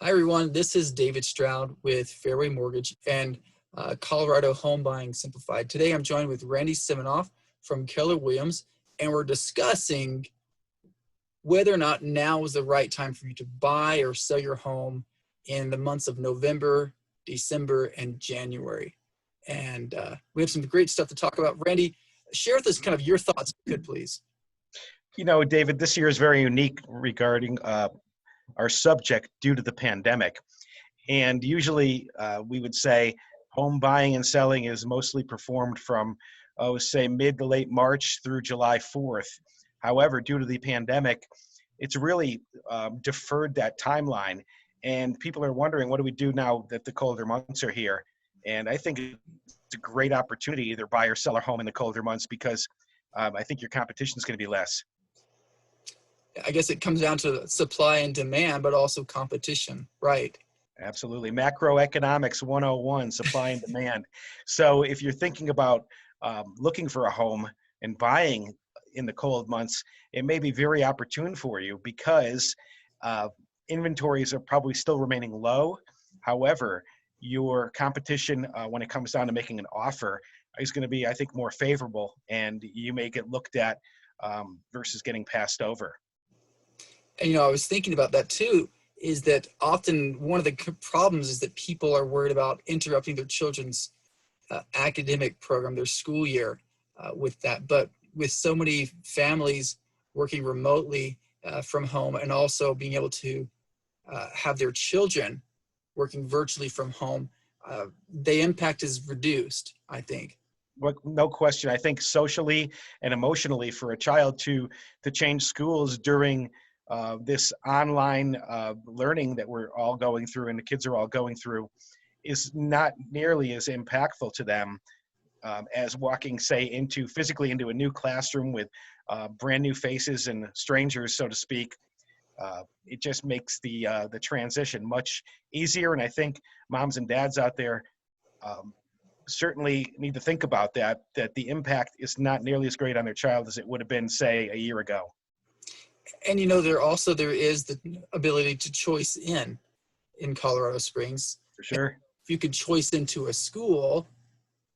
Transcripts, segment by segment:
Hi, everyone. This is David Stroud with Fairway Mortgage and Colorado Home Buying Simplified. Today, I'm joined with Randy Siminoff from Keller Williams, and we're discussing whether or not now is the right time for you to buy or sell your home in the months of November, December, and January. And we have some great stuff to talk about. Randy, share with us kind of your thoughts, if you could, please. You know, David, this year is very unique regarding our subject due to the pandemic. And usually we would say home buying and selling is mostly performed from, say, mid to late March through July 4th. However, due to the pandemic, it's really deferred that timeline. And people are wondering, what do we do now that the colder months are here? And I think it's a great opportunity to either buy or sell a home in the colder months because I think your competition is going to be less. I guess it comes down to supply and demand, but also competition, right? Absolutely. Macroeconomics 101, supply and demand. So if you're thinking about looking for a home and buying in the cold months, it may be very opportune for you because inventories are probably still remaining low. However, your competition when it comes down to making an offer is going to be, I think, more favorable, and you may get looked at versus getting passed over. And, you know, I was thinking about that too, is that often one of the problems is that people are worried about interrupting their children's academic program, their school year with that. But with so many families working remotely from home and also being able to have their children working virtually from home, the impact is reduced, I think. Well, no question. I think socially and emotionally for a child to change schools during this online learning that we're all going through and the kids are all going through is not nearly as impactful to them as walking, say, physically into a new classroom with brand new faces and strangers, so to speak. It just makes the transition much easier. And I think moms and dads out there certainly need to think about that the impact is not nearly as great on their child as it would have been, say, a year ago. And, you know, there is the ability to choice in Colorado Springs. For sure. If you could choice into a school,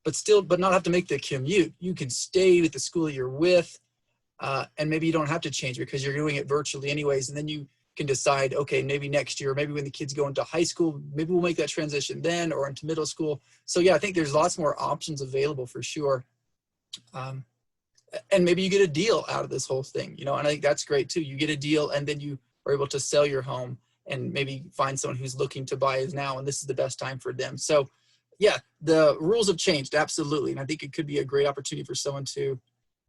but not have to make the commute, you can stay with the school that you're with, and maybe you don't have to change because you're doing it virtually anyways. And then you can decide, okay, maybe next year, maybe when the kids go into high school, maybe we'll make that transition then, or into middle school. So yeah, I think there's lots more options available for sure. And maybe you get a deal out of this whole thing, you know, and I think that's great too. You get a deal and then you are able to sell your home and maybe find someone who's looking to buy now, and this is the best time for them. So yeah, the rules have changed, absolutely. And I think it could be a great opportunity for someone to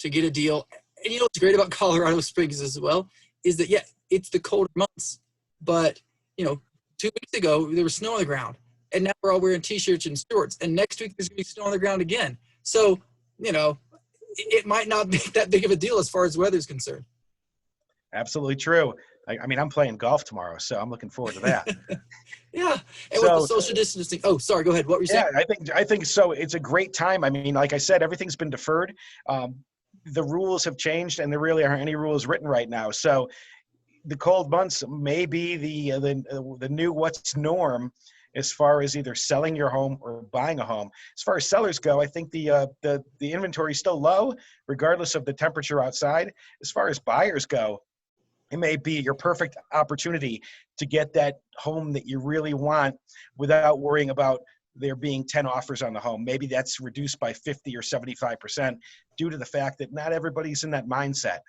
get a deal. And you know what's great about Colorado Springs as well is that, yeah, it's the colder months, but you know, 2 weeks ago there was snow on the ground and now we're all wearing t-shirts and shorts, and next week there's gonna be snow on the ground again. So, you know, it might not be that big of a deal as far as weather is concerned. Absolutely true. I mean, I'm playing golf tomorrow, so I'm looking forward to that. Yeah. And with the social distancing, oh, sorry, go ahead. What were you saying? Yeah, I think so. It's a great time. I mean, like I said, everything's been deferred. The rules have changed, and there really aren't any rules written right now. So the cold months may be the new what's norm as far as either selling your home or buying a home. As far as sellers go, I think the inventory is still low, regardless of the temperature outside. As far as buyers go, it may be your perfect opportunity to get that home that you really want without worrying about there being 10 offers on the home. Maybe that's reduced by 50 or 75% due to the fact that not everybody's in that mindset.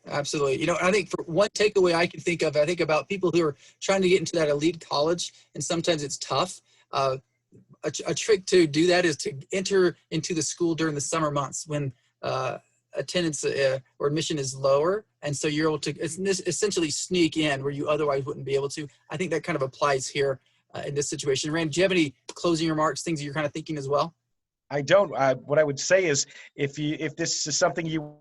Absolutely. You know, I think for one takeaway I can think of, I think about people who are trying to get into that elite college, and sometimes it's tough. A trick to do that is to enter into the school during the summer months when attendance or admission is lower. And so you're able to essentially sneak in where you otherwise wouldn't be able to. I think that kind of applies here in this situation. Rand, do you have any closing remarks, things that you're kind of thinking as well? I don't. What I would say is if this is something you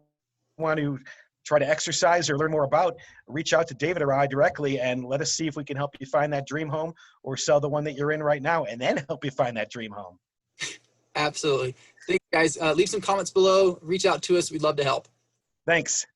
want to try to exercise or learn more about, reach out to David or I directly and let us see if we can help you find that dream home or sell the one that you're in right now and then help you find that dream home. Absolutely. Thank you guys. Leave some comments below. Reach out to us. We'd love to help. Thanks.